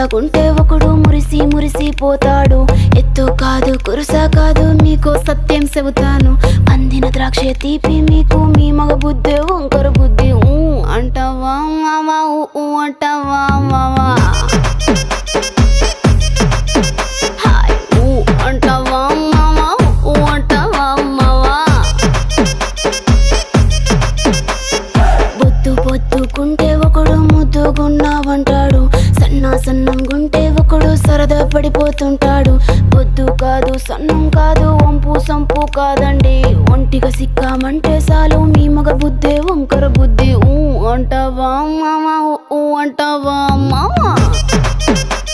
మెత్తగుంటే ఒకడు మురిసి మురిసిపోతాడు. ఎత్తు కాదు కురుస కాదు మీకో సత్యం చెబుతాను. అందిన ద్రాక్ష తీపి మీకు మీ మగ బుద్ధి వంకర బుద్ధి. అంటావా మావా అంటావా మావా అంటావా మావా అంటావా మావా. బొద్దు బొద్దుకుంటే ఒకడు ముద్దుగున్నావంటాడు. సన్నం గుంటే ఒకడు సరదా పడిపోతుంటాడు. బొద్దు కాదు సన్నం కాదు వంపు సంపు కాదండి. ఒంటిగా సిక్కామంటే చాలు మీ మగ బుద్ధి వంకర బుద్ధి. అంటావా మావా అంటావా మావా.